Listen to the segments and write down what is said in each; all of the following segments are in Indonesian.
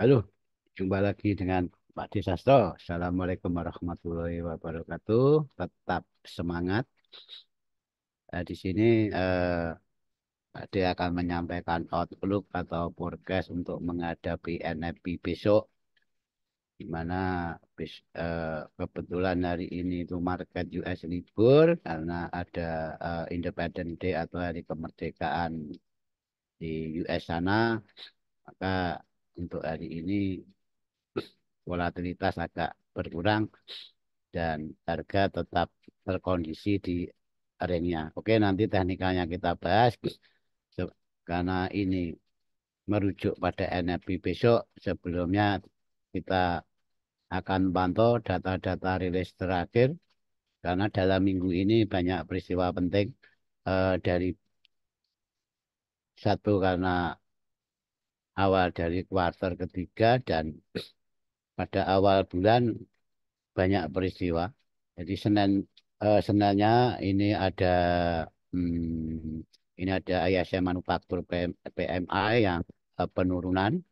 Halo, jumpa lagi dengan Pak Disastro. Assalamualaikum warahmatullahi wabarakatuh. Tetap semangat. Di sini Pak D akan menyampaikan outlook atau forecast untuk menghadapi NFP besok, di mana kebetulan hari ini itu market US libur karena ada Independence Day atau hari kemerdekaan di US sana. Maka untuk hari ini volatilitas agak berkurang dan harga tetap terkondisi di area. Oke, nanti teknikalnya kita bahas. Karena ini merujuk pada NFP besok, sebelumnya kita akan pantau data-data rilis terakhir karena dalam minggu ini banyak peristiwa penting dari satu karena awal dari kuartal ketiga dan pada awal bulan banyak peristiwa. Jadi Seninnya ini ada ISM manufaktur PMI yang penurunan.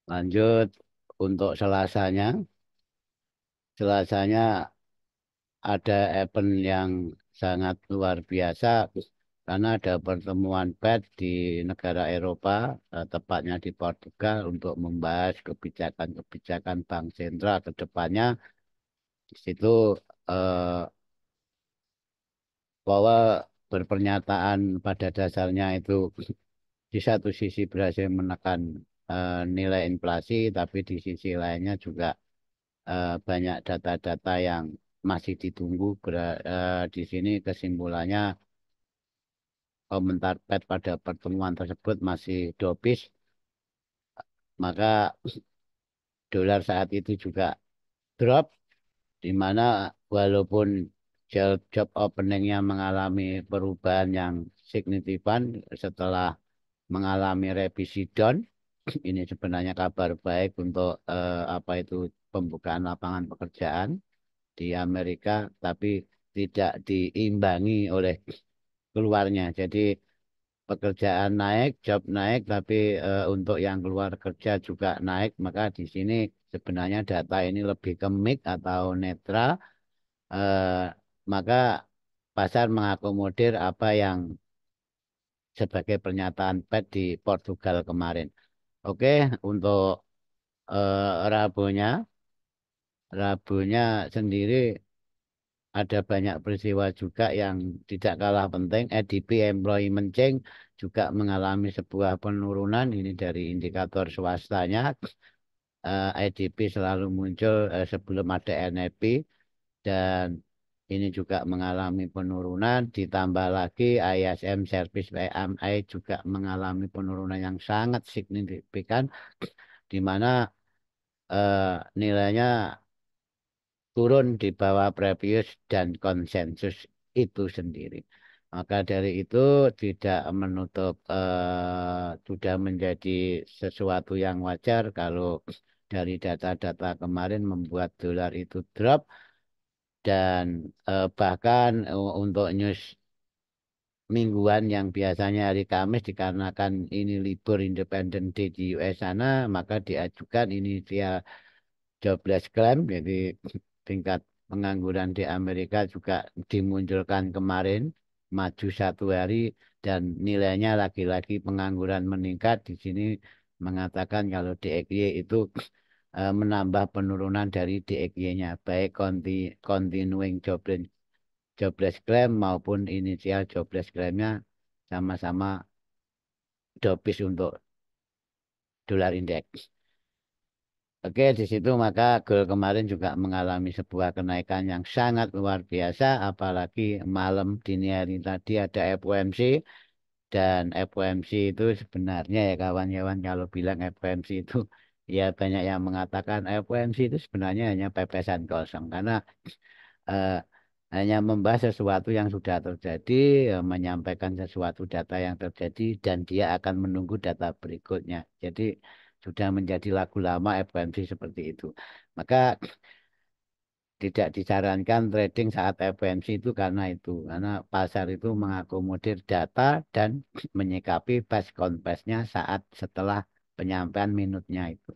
Lanjut untuk Selasanya ada event yang sangat luar biasa karena ada pertemuan Fed di negara Eropa, tepatnya di Portugal untuk membahas kebijakan-kebijakan bank sentral ke depannya. Di situ eh, bahwa berpernyataan pada dasarnya itu di satu sisi berhasil menekan nilai inflasi, tapi di sisi lainnya juga banyak data-data yang masih ditunggu. Di sini kesimpulannya komentar Fed pada pertemuan tersebut masih dovish, maka dolar saat itu juga drop, di mana walaupun job openingnya mengalami perubahan yang signifikan setelah mengalami revisi down. Ini sebenarnya kabar baik untuk apa itu pembukaan lapangan pekerjaan di Amerika, tapi tidak diimbangi oleh keluarnya. Jadi pekerjaan naik, job naik, tapi untuk yang keluar kerja juga naik. Maka di sini sebenarnya data ini lebih ke mix atau netral. eh, maka pasar mengakomodir apa yang sebagai pernyataan Fed di Portugal kemarin. Oke, untuk Rabunya, Rabunya sendiri ada banyak peristiwa juga yang tidak kalah penting. ADP Employment Change juga mengalami sebuah penurunan. Ini dari indikator swastanya. ADP selalu muncul sebelum ada NFP dan ini juga mengalami penurunan. Ditambah lagi ISM Service PMI juga mengalami penurunan yang sangat signifikan, di mana nilainya turun di bawah previous dan konsensus itu sendiri. Maka dari itu tidak menutup sudah menjadi sesuatu yang wajar kalau dari data-data kemarin membuat dolar itu drop dan bahkan untuk news mingguan yang biasanya hari Kamis dikarenakan ini libur Independent Day di US sana, maka diajukan inisial jobless claim, jadi tingkat pengangguran di Amerika juga dimunculkan kemarin, maju satu hari dan nilainya lagi-lagi pengangguran meningkat. Di sini mengatakan kalau DXY itu menambah penurunan dari DXY-nya, baik continuing jobless claim maupun inisial jobless claim-nya sama-sama dobis untuk dolar indeks. Oke, di situ maka gold kemarin juga mengalami sebuah kenaikan yang sangat luar biasa, apalagi malam dini hari tadi ada FOMC dan FOMC itu sebenarnya ya kawan-kawan kalau bilang FOMC itu ya banyak yang mengatakan FOMC itu sebenarnya hanya pepesan kosong karena eh, hanya membahas sesuatu yang sudah terjadi, menyampaikan sesuatu data yang terjadi, dan dia akan menunggu data berikutnya. Jadi sudah menjadi lagu lama FOMC seperti itu. Maka tidak disarankan trading saat FOMC itu karena pasar itu mengakomodir data dan menyikapi best conference-nya saat setelah penyampaian minutnya itu.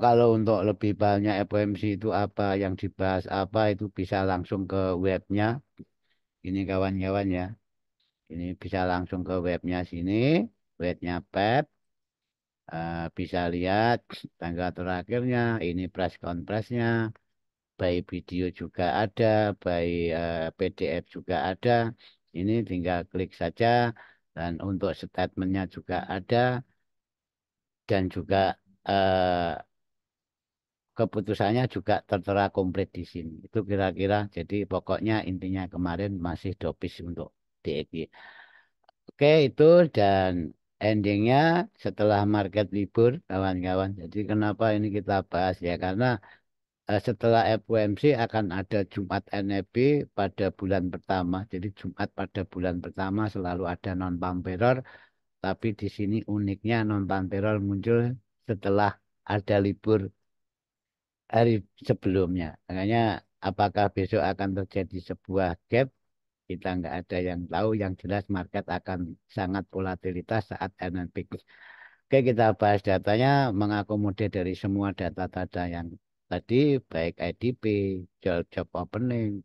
Kalau untuk lebih banyak FOMC itu apa yang dibahas apa itu bisa langsung ke webnya. Ini kawan-kawan ya. Ini bisa langsung ke webnya sini, webnya PEP. Bisa lihat tanggal terakhirnya. Ini press conference-nya. By video juga ada, by PDF juga ada. Ini tinggal klik saja. Dan untuk statementnya juga ada. Dan juga eh, keputusannya juga tertera komplit di sini. Itu kira-kira. Jadi pokoknya intinya kemarin masih dopis untuk DXY. Oke, itu dan endingnya setelah market libur, kawan-kawan. Jadi kenapa ini kita bahas ya? Karena setelah FOMC akan ada Jumat NFP pada bulan pertama. Jadi Jumat pada bulan pertama selalu ada non farm payroll. Tapi di sini uniknya non farm payroll muncul setelah ada libur hari sebelumnya. Makanya apakah besok akan terjadi sebuah gap? Kita nggak ada yang tahu. Yang jelas market akan sangat volatilitas saat NNP. Oke, kita bahas datanya mengakomodir dari semua data-data yang tadi, baik IDP, job opening,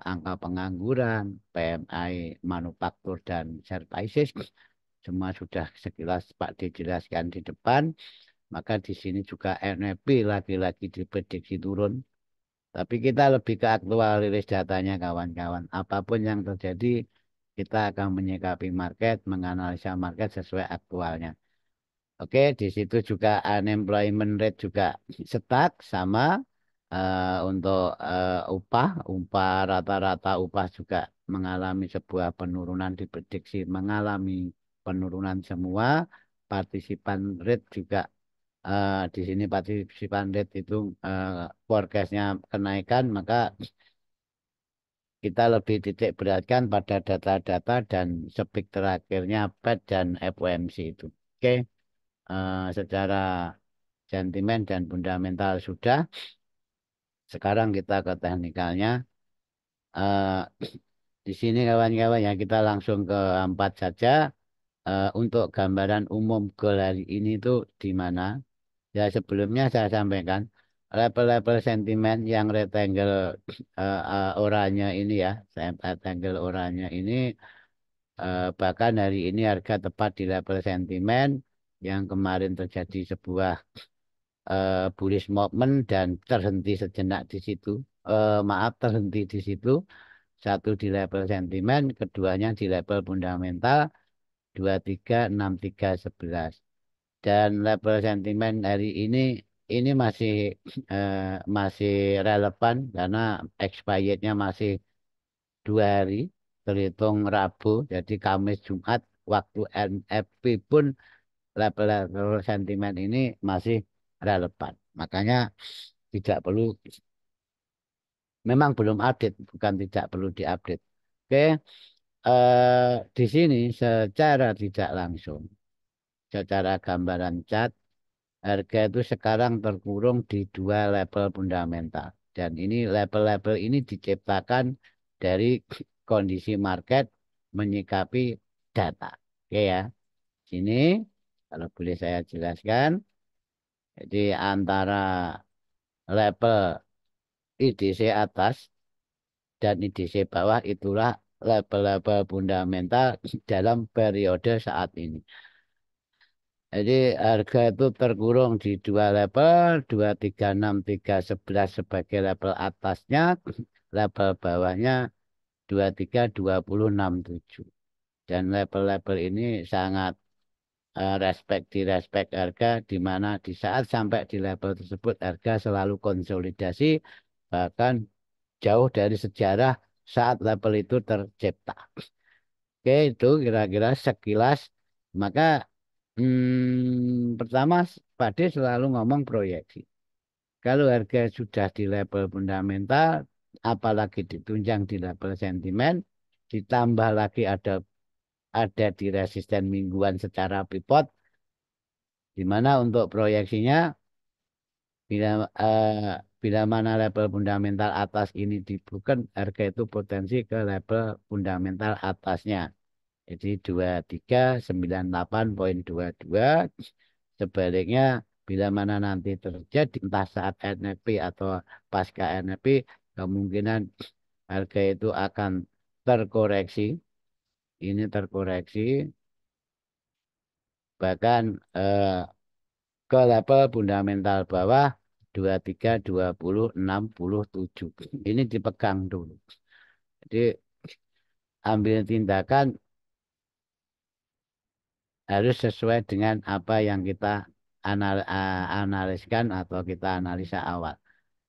angka pengangguran, PMI, manufaktur, dan services. Semua sudah sekilas Pak dijelaskan di depan. Maka di sini juga NFP lagi-lagi diprediksi turun. Tapi kita lebih ke aktual rilis datanya kawan-kawan. Apapun yang terjadi, kita akan menyikapi market, menganalisa market sesuai aktualnya. Oke, di situ juga unemployment rate juga stuck sama untuk upah rata-rata upah juga mengalami sebuah penurunan diprediksi mengalami penurunan semua. Partisipan rate juga di sini partisipan rate itu forecastnya kenaikan, maka kita lebih titik beratkan pada data-data dan speak terakhirnya Fed dan FOMC itu. Oke, secara sentimen dan fundamental sudah. Sekarang kita ke teknikalnya. Eh, di sini kawan-kawan ya kita langsung ke 4 saja. Untuk gambaran umum goal hari ini itu di mana? Ya sebelumnya saya sampaikan level-level sentimen yang rectangle oranye ini ya, rectangle oranye ini bahkan hari ini harga tepat di level sentimen yang kemarin terjadi sebuah bullish movement dan terhenti sejenak di situ. Maaf terhenti di situ. Satu di level sentimen, keduanya di level fundamental 236311. Dan level sentimen hari ini masih relevan karena expirednya masih 2 hari terhitung Rabu, jadi Kamis Jumat waktu NFP pun level-level sentimen ini masih relevan. Makanya tidak perlu, memang belum update, bukan tidak perlu diupdate. Oke, di sini secara tidak langsung, secara gambaran chart, harga itu sekarang terkurung di 2 level fundamental. Dan ini level-level ini diciptakan dari kondisi market menyikapi data. Oke ya, sini kalau boleh saya jelaskan, jadi antara level IDC atas dan IDC bawah itulah level-level fundamental dalam periode saat ini. Jadi harga itu terkurung di 2 level, 236311 sebagai level atasnya, level bawahnya 232067. Dan level-level ini sangat di respect harga, di mana di saat sampai di level tersebut harga selalu konsolidasi, bahkan jauh dari sejarah saat level itu tercipta. Oke, itu kira-kira sekilas. Maka pertama Pak D selalu ngomong proyeksi. Kalau harga sudah di level fundamental, apalagi ditunjang di level sentimen, ditambah lagi ada di resisten mingguan secara pivot, di mana untuk proyeksinya bila bila mana level fundamental atas ini dibuka, harga itu potensi ke level fundamental atasnya. Jadi 2398,22. Sebaliknya bila mana nanti terjadi entah saat NFP atau pasca NFP, kemungkinan harga itu akan terkoreksi. Ini terkoreksi bahkan ke level fundamental bawah 23, 20, 67. Ini dipegang dulu. Jadi ambil tindakan harus sesuai dengan apa yang kita analiskan atau kita analisa awal.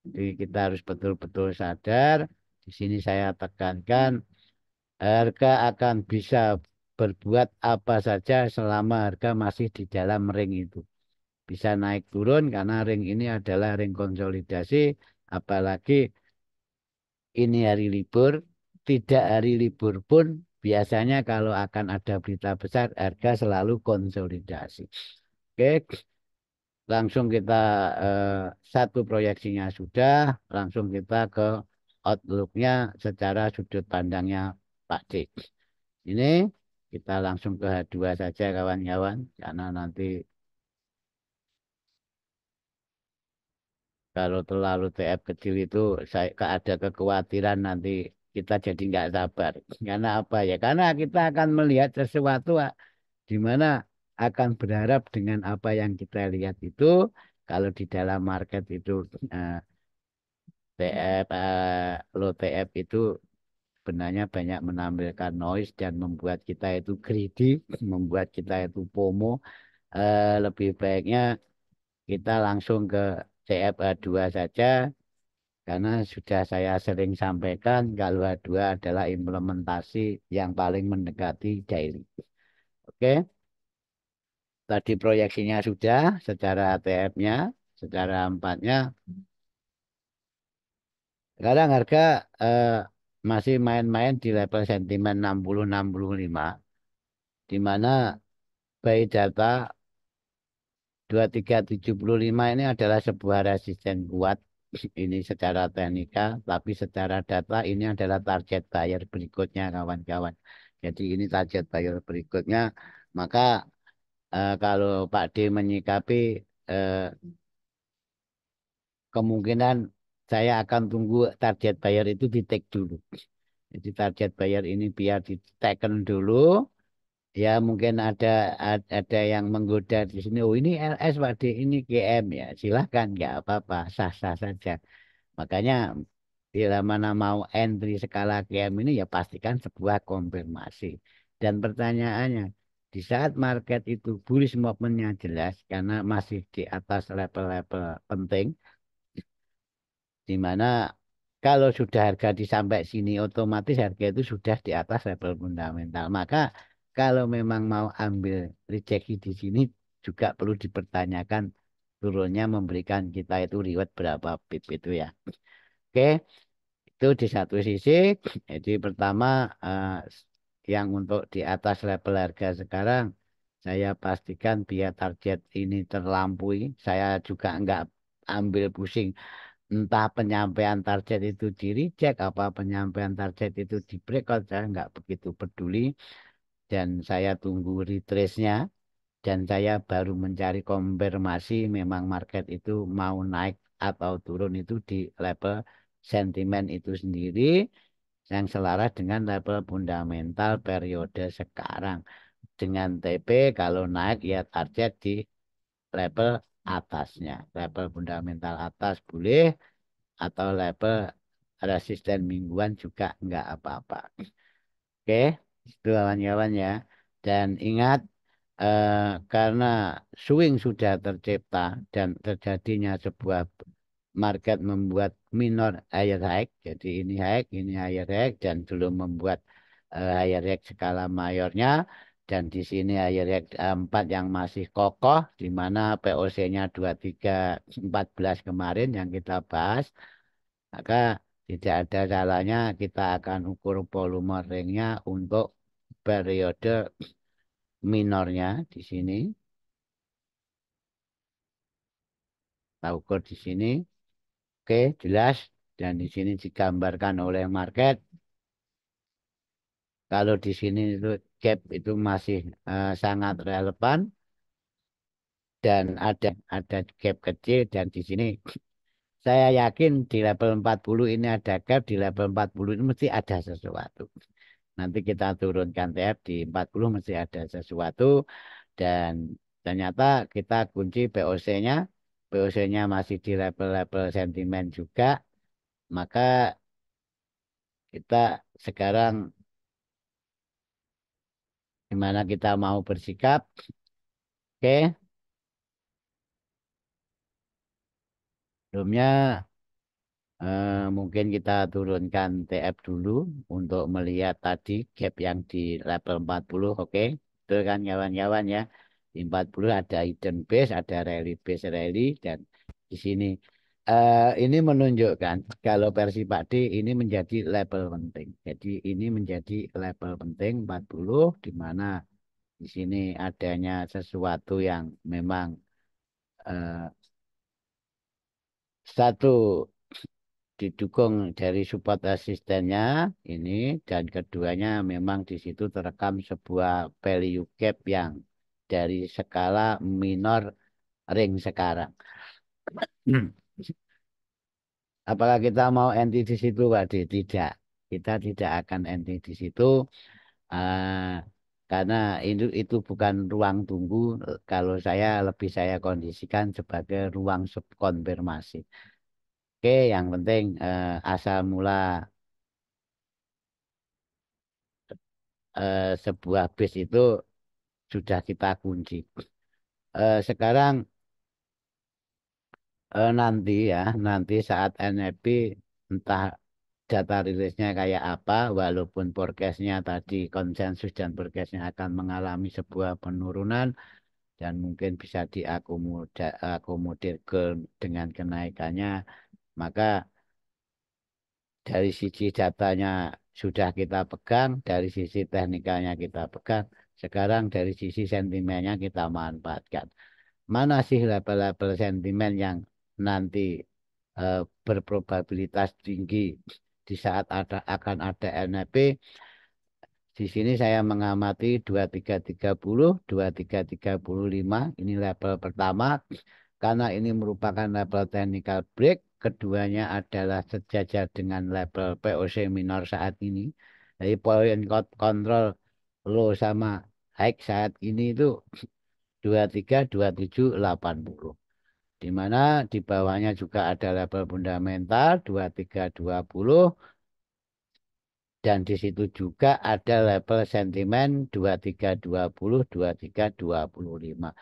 Jadi kita harus betul-betul sadar. Di sini saya tekankan harga akan bisa berbuat apa saja selama harga masih di dalam ring itu. Bisa naik turun karena ring ini adalah ring konsolidasi. Apalagi ini hari libur, tidak hari libur pun biasanya kalau akan ada berita besar harga selalu konsolidasi. Oke, langsung kita satu proyeksinya sudah, langsung kita ke outlooknya secara sudut pandangnya Pak D. Ini kita langsung ke H2 saja kawan-kawan, karena nanti kalau terlalu TF kecil itu saya ada kekhawatiran nanti kita jadi nggak sabar. Karena apa ya? Karena kita akan melihat sesuatu di mana akan berharap dengan apa yang kita lihat itu kalau di dalam market itu eh, TF low TF itu sebenarnya banyak menampilkan noise dan membuat kita itu greedy, membuat kita itu FOMO. Lebih baiknya kita langsung ke CFA2 saja karena sudah saya sering sampaikan kalau H2 adalah implementasi yang paling mendekati daily. Oke, tadi proyeksinya sudah secara ATF-nya, secara empatnya. Sekarang harga eh, masih main-main di level sentimen 60-65, di mana buy data 2375 ini adalah sebuah resisten kuat. Ini secara teknikal, tapi secara data ini adalah target buyer berikutnya kawan-kawan. Jadi ini target buyer berikutnya. Maka kalau Pak D menyikapi eh, kemungkinan saya akan tunggu target buyer itu di take dulu. Jadi target buyer ini biar di taken dulu. Ya mungkin ada yang menggoda di sini. Oh ini LS Pak D, ini GM ya. Silahkan nggak apa-apa, sah-sah saja. Makanya bila mana mau entry skala GM ini ya pastikan sebuah konfirmasi. Dan pertanyaannya, di saat market itu bullish movementnya jelas karena masih di atas level-level penting, di mana kalau sudah harga di sampai sini otomatis harga itu sudah di atas level fundamental. Maka kalau memang mau ambil rejeksi di sini juga perlu dipertanyakan turunnya memberikan kita itu reward berapa pip itu ya. Oke, itu di satu sisi. Jadi pertama yang untuk di atas level harga sekarang saya pastikan biar target ini terlampaui. Saya juga enggak ambil pusing entah penyampaian target itu di reject apa penyampaian target itu di breakout, saya nggak begitu peduli dan saya tunggu retrace-nya dan saya baru mencari konfirmasi memang market itu mau naik atau turun itu di level sentimen itu sendiri yang selaras dengan level fundamental periode sekarang. Dengan TP kalau naik ya target di level atasnya, level fundamental atas boleh atau level resisten mingguan juga enggak apa-apa. Oke, itu kawan-kawan ya. Dan ingat, eh, karena swing sudah tercipta dan terjadinya sebuah market membuat minor higher high, jadi ini higher high dan belum membuat higher high skala mayornya. Dan di sini higher high 4 yang masih kokoh, di mana POC-nya 2314 kemarin yang kita bahas. Maka tidak ada salahnya kita akan ukur volume ringnya untuk periode minornya di sini. Kita ukur di sini. Oke, jelas. Dan di sini digambarkan oleh market. Kalau di sini itu gap itu masih sangat relevan dan ada gap kecil dan di sini saya yakin di level 40 ini ada gap, di level 40 ini mesti ada sesuatu. Nanti kita turunkan TF di 40 mesti ada sesuatu dan ternyata kita kunci POC-nya. POC-nya masih di level-level sentimen juga, maka kita sekarang gimana kita mau bersikap? Oke, sebelumnya mungkin kita turunkan TF dulu untuk melihat tadi gap yang di level 40. Oke, itu kan kawan-kawan ya. Di 40 ada hidden base, ada rally base rally dan di sini ini menunjukkan kalau versi Pak D ini menjadi level penting. Jadi ini menjadi level penting 40 di mana di sini adanya sesuatu yang memang eh, satu didukung dari support asistennya ini dan keduanya memang di situ terekam sebuah value gap yang dari skala minor ring sekarang. Apakah kita mau anti di situ, Pak D? Tidak, kita tidak akan anti di situ eh, karena itu bukan ruang tunggu. Kalau saya lebih saya kondisikan sebagai ruang subkonfirmasi. Oke, yang penting asal mula sebuah base itu sudah kita kunci. Sekarang nanti ya, nanti saat NFP entah data rilisnya kayak apa, walaupun forecastnya tadi konsensus dan forecastnya akan mengalami sebuah penurunan dan mungkin bisa diakomodir dengan kenaikannya, maka dari sisi datanya sudah kita pegang, dari sisi teknikalnya kita pegang, sekarang dari sisi sentimennya kita manfaatkan. Mana sih level-level sentimen yang nanti berprobabilitas tinggi di saat akan ada NFP. Di sini saya mengamati 2330, 2335 ini level pertama karena ini merupakan level technical break. Keduanya adalah sejajar dengan level POC minor saat ini. Jadi point control low sama high saat ini itu 23, 27, 80. Di mana di bawahnya juga ada level fundamental 2320 dan di situ juga ada level sentimen 2320 2325.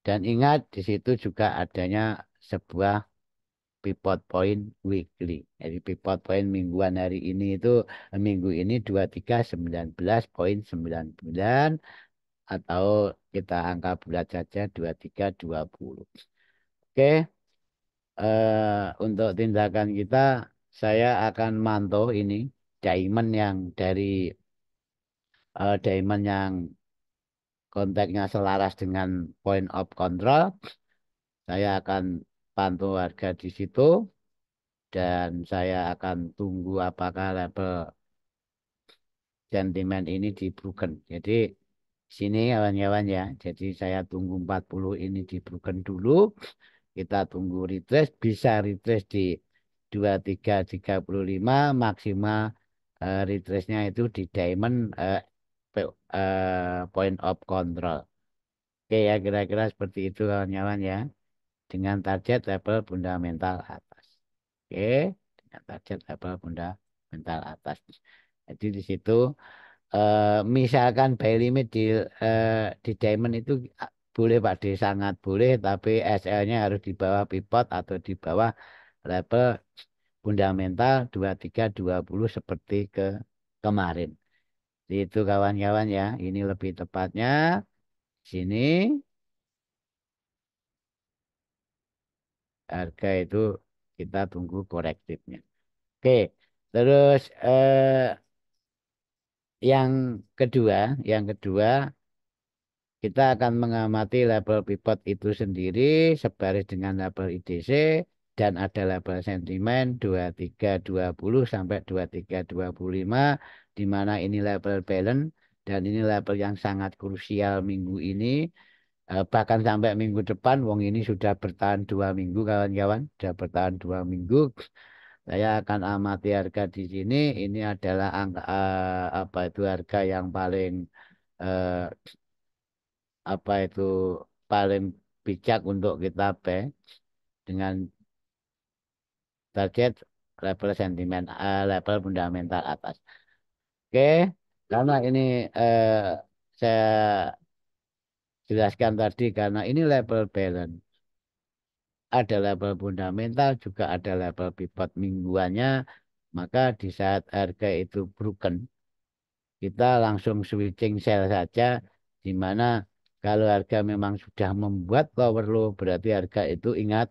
Dan ingat di situ juga adanya sebuah pivot point weekly. Jadi pivot point mingguan hari ini itu minggu ini 2319,99 atau kita angka bulat saja 2320. Oke, untuk tindakan kita, saya akan mantau ini diamond yang kontaknya selaras dengan point of control. Saya akan pantau harga di situ dan saya akan tunggu apakah level sentimen ini di broken. Jadi sini kawan-kawan ya. Jadi saya tunggu 40 ini di broken dulu. Kita tunggu retrace, bisa retrace di 2335 maksimal retrace-nya itu di diamond point of control. Oke ya kira-kira seperti itu kawan-kawan ya. Dengan target level fundamental atas. Oke, dengan target level fundamental atas. Jadi di situ misalkan buy limit di diamond itu boleh Pak D, sangat boleh, tapi SL-nya harus di bawah pivot atau di bawah level fundamental 2320 seperti kemarin. Itu kawan-kawan ya, ini lebih tepatnya sini harga itu kita tunggu korektifnya. Oke, terus yang kedua kita akan mengamati level pivot itu sendiri sebaris dengan level IDC dan ada level sentimen 2320 sampai 2325, di mana ini level balance dan ini level yang sangat krusial minggu ini. Bahkan sampai minggu depan, wong ini sudah bertahan 2 minggu, kawan-kawan, sudah bertahan 2 minggu. Saya akan amati harga di sini. Ini adalah angka apa itu harga yang paling eh, apa itu paling bijak untuk kita pay dengan target level sentimen level fundamental atas. Oke, karena ini eh, saya jelaskan tadi karena ini level balance. Ada level fundamental, juga ada level pivot mingguannya. Maka di saat harga itu broken, kita langsung switching sell saja. Di mana kalau harga memang sudah membuat lower low, berarti harga itu ingat,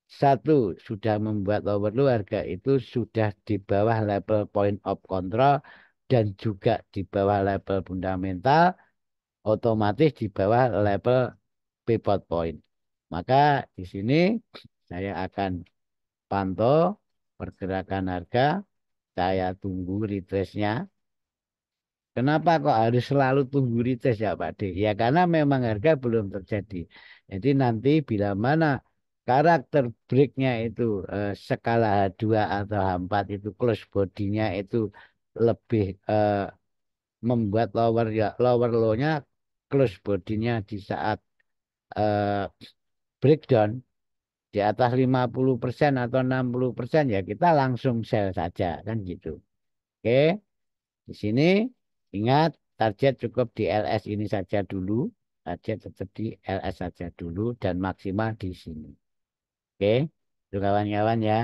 satu, sudah membuat lower low, harga itu sudah di bawah level point of control dan juga di bawah level fundamental, otomatis di bawah level pivot point. Maka di sini saya akan pantau pergerakan harga, saya tunggu retrace-nya. Kenapa kok harus selalu tunggu retrace ya Pak D? Ya karena memang harga belum terjadi. Jadi nanti bila mana karakter breaknya itu skala H2 atau H4 itu close body-nya itu lebih membuat lower low-nya close body-nya di saat eh, breakdown di atas 50% atau 60% ya kita langsung sell saja kan gitu. Oke, di sini ingat target cukup di LS ini saja dulu. Target tetap di LS saja dulu dan maksimal di sini. Oke, itu kawan-kawan ya.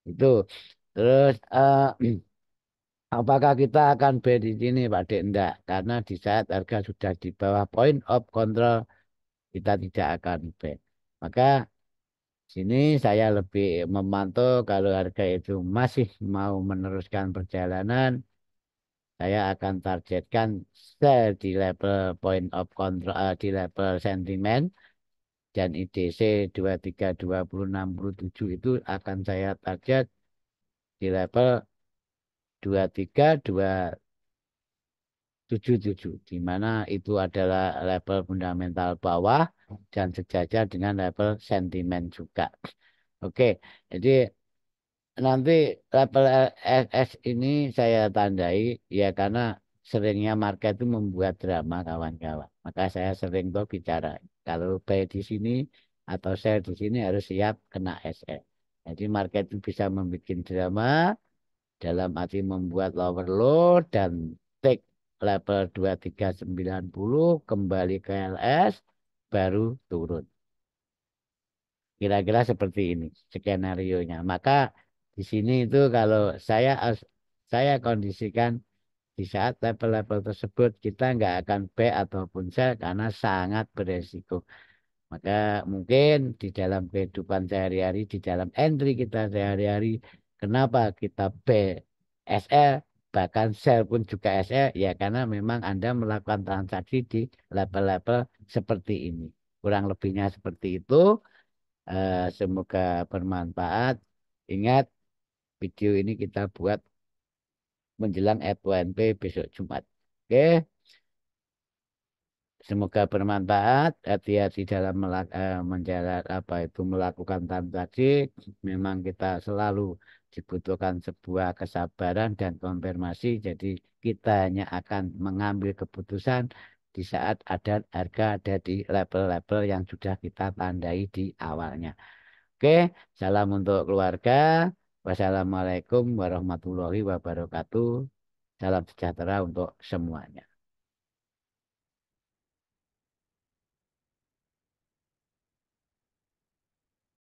Itu. Terus apakah kita akan beli di sini Pak Dek? Enggak, karena di saat harga sudah di bawah point of control kita tidak akan beli. Maka sini saya lebih memantau kalau harga itu masih mau meneruskan perjalanan, saya akan targetkan sell di level point of control, di level sentimen dan IDC 232067 itu akan saya target di level 23277, di mana itu adalah level fundamental bawah dan sejajar dengan level sentimen juga. Oke, jadi nanti level SS ini saya tandai ya karena seringnya market itu membuat drama kawan-kawan. Maka saya sering tuh bicara kalau buy di sini atau sell di sini harus siap kena SS. Jadi market itu bisa membuat drama dalam arti membuat lower low dan take level 2390 kembali ke LS baru turun. Kira-kira seperti ini skenario-nya. Maka di sini itu kalau saya kondisikan di saat level-level tersebut kita nggak akan buy ataupun sell karena sangat beresiko. Maka mungkin di dalam kehidupan sehari-hari, di dalam entry kita sehari-hari, kenapa kita buy SL, bahkan sell pun juga SL, ya karena memang Anda melakukan transaksi di level-level seperti ini. Kurang lebihnya seperti itu. Semoga bermanfaat. Ingat, video ini kita buat menjelang F1P besok Jumat. Oke, semoga bermanfaat. Hati-hati dalam menjalan apa itu melakukan transaksi. Memang kita selalu dibutuhkan sebuah kesabaran dan konfirmasi. Jadi kita hanya akan mengambil keputusan di saat ada harga ada di level-level yang sudah kita tandai di awalnya. Oke, salam untuk keluarga. Wassalamualaikum warahmatullahi wabarakatuh. Salam sejahtera untuk semuanya.